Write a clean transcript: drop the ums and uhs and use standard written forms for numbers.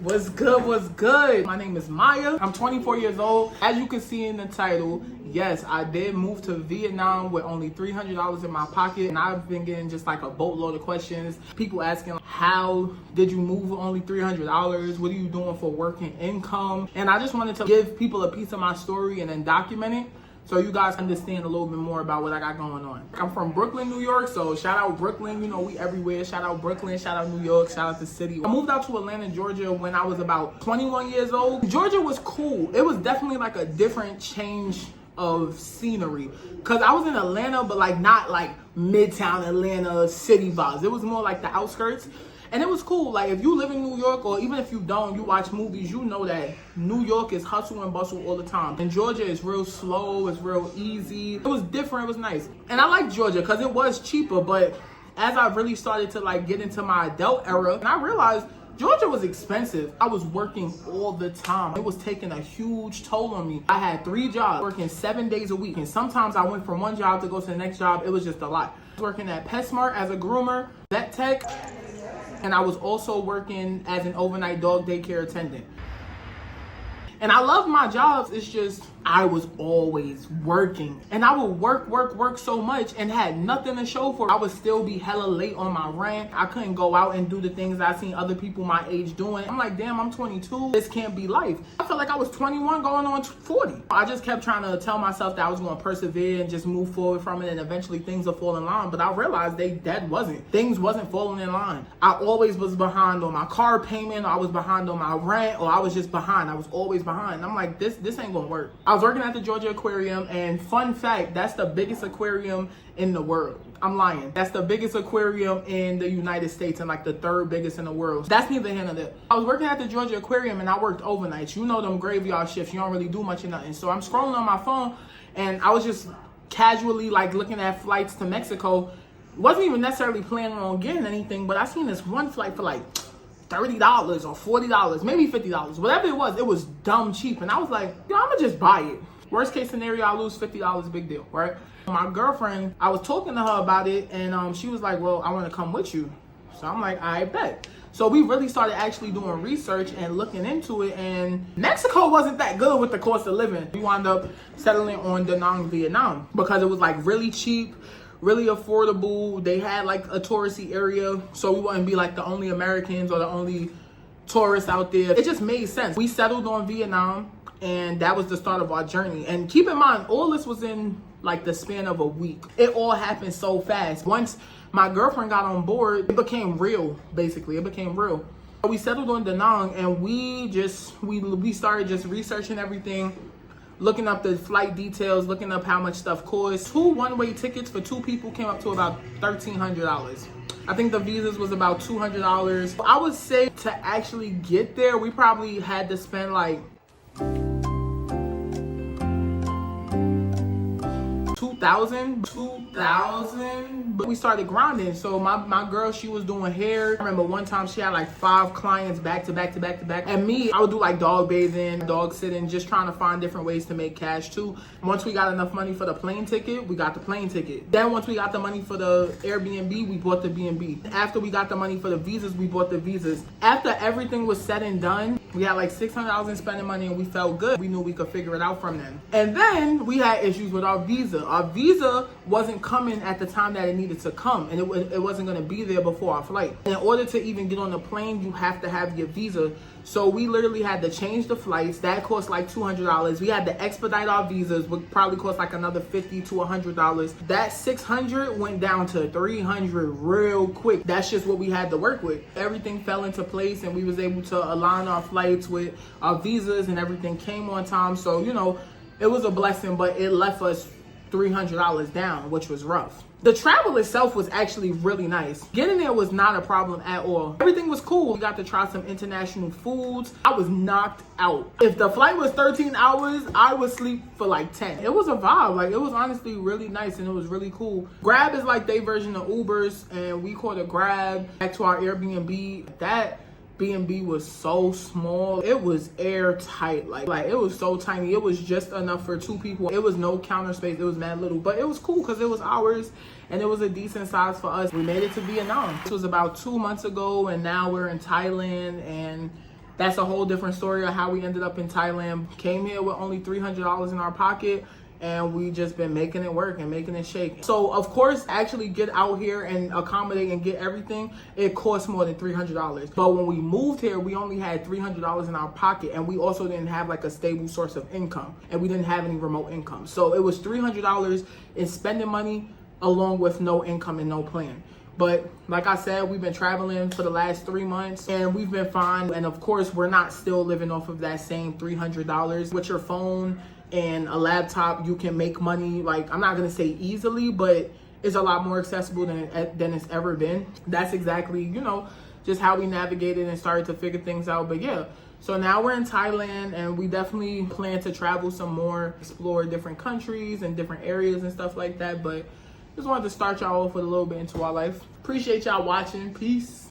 What's good? What's good? My name is Maya. I'm 24 years old. As you can see in the title, yes, I did move to Vietnam with only $300 in my pocket, and I've been getting just like a boatload of questions. People asking, how did you move with only $300? What are you doing for working income? And I just wanted to give people a piece of my story and then document it, so you guys understand a little bit more about what I got going on. I'm from Brooklyn, New York, so shout out Brooklyn. You know, we everywhere. Shout out Brooklyn, shout out New York, shout out the city. I moved out to Atlanta, Georgia when I was about 21 years old. Georgia was cool. It was definitely like a different change of scenery, because I was in Atlanta, but like not like Midtown Atlanta city vibes. It was more like the outskirts. And it was cool. Like, if you live in New York, or even if you don't, you watch movies, you know that New York is hustle and bustle all the time. And Georgia is real slow, it's real easy. It was different, it was nice. And I like Georgia because it was cheaper, but as I really started to like get into my adult era, and I realized Georgia was expensive. I was working all the time. It was taking a huge toll on me. I had 3 jobs, working 7 days a week. And sometimes I went from one job to go to the next job. It was just a lot. I was working at PetSmart as a groomer, vet tech, and I was also working as an overnight dog daycare attendant. And I love my jobs, it's just I was always working. And I would work so much and had nothing to show for it. I would still be hella late on my rent. I couldn't go out and do the things I seen other people my age doing. I'm like, damn, I'm 22. This can't be life. I felt like I was 21 going on 40. I just kept trying to tell myself that I was going to persevere and just move forward from it, and eventually things will fall in line. But I realized that wasn't. Things wasn't falling in line. I always was behind on my car payment, or I was behind on my rent, or I was just behind. I was always behind. I'm like, this ain't gonna work. I was working at the Georgia Aquarium, and fun fact, that's the biggest aquarium in the world. I'm lying. That's the biggest aquarium in the United States and like the 3rd biggest in the world. That's neither here nor there. I was working at the Georgia Aquarium and I worked overnights. You know them graveyard shifts. You don't really do much of nothing. So I'm scrolling on my phone and I was just casually like looking at flights to Mexico. Wasn't even necessarily planning on getting anything, but I seen this one flight for like $30 or $40, maybe $50, whatever it was dumb cheap. And I was like, yo, I'm gonna just buy it. Worst case scenario, I lose $50, big deal, right? My girlfriend, I was talking to her about it, and she was like, well, I want to come with you. So I'm like, I bet. So we really started actually doing research and looking into it, and Mexico wasn't that good with the cost of living. We wound up settling on Da Nang, Vietnam, because it was like really cheap, really affordable. They had like a touristy area, so we wouldn't be like the only Americans or the only tourists out there. It just made sense. We settled on Vietnam, and that was the start of our journey. And keep in mind, all this was in like the span of a week. It all happened so fast. Once my girlfriend got on board, it became real, basically. It became real. We settled on Da Nang, and we started just researching everything, looking up the flight details, looking up how much stuff costs. 2 one-way tickets for 2 people came up to about $1,300. I think the visas was about $200. I would say to actually get there, we probably had to spend like $2,000, but we started grinding. So my girl, she was doing hair. I remember one time she had like 5 clients back to back. And me, I would do like dog bathing, dog sitting, just trying to find different ways to make cash too. Once we got enough money for the plane ticket, we got the plane ticket. Then once we got the money for the Airbnb, we bought the B&B. After we got the money for the visas, we bought the visas. After everything was said and done, we had like $600 in spending money, and we felt good. We knew we could figure it out from then. And then we had issues with our visa. Our visa wasn't coming at the time that it needed to come, and it wasn't going to be there before our flight. And in order to even get on the plane, you have to have your visa. So we literally had to change the flights. That cost like $200. We had to expedite our visas, which probably cost like another $50 to $100. That $600 went down to $300 real quick. That's just what we had to work with. Everything fell into place, and we was able to align our flights with our visas, and everything came on time. So, you know, it was a blessing, but it left us $300 down, which was rough. The travel itself was actually really nice. Getting there was not a problem at all. Everything was cool. We got to try some international foods. I was knocked out. If the flight was 13 hours, I would sleep for like 10. It was a vibe. Like, it was honestly really nice, and it was really cool. Grab is like their version of Ubers, and we called a Grab back to our Airbnb. That B&B was so small. It was airtight. Like it was so tiny. It was just enough for 2 people. It was no counter space. It was mad little, but it was cool because it was ours and it was a decent size for us. We made it to Vietnam. This was about 2 months ago, and now we're in Thailand, and that's a whole different story of how we ended up in Thailand. Came here with only $300 in our pocket, and we just been making it work and making it shake. So of course, actually get out here and accommodate and get everything, it costs more than $300. But when we moved here, we only had $300 in our pocket, and we also didn't have like a stable source of income, and we didn't have any remote income. So it was $300 in spending money along with no income and no plan. But like I said, we've been traveling for the last 3 months and we've been fine. And of course, we're not still living off of that same $300. With your phone and a laptop, you can make money, like, I'm not gonna say easily, but it's a lot more accessible than it's ever been. That's exactly, you know, just how we navigated and started to figure things out. But yeah, so now we're in Thailand and we definitely plan to travel some more, explore different countries and different areas and stuff like that. But just wanted to start y'all off with a little bit into our life. Appreciate y'all watching. Peace.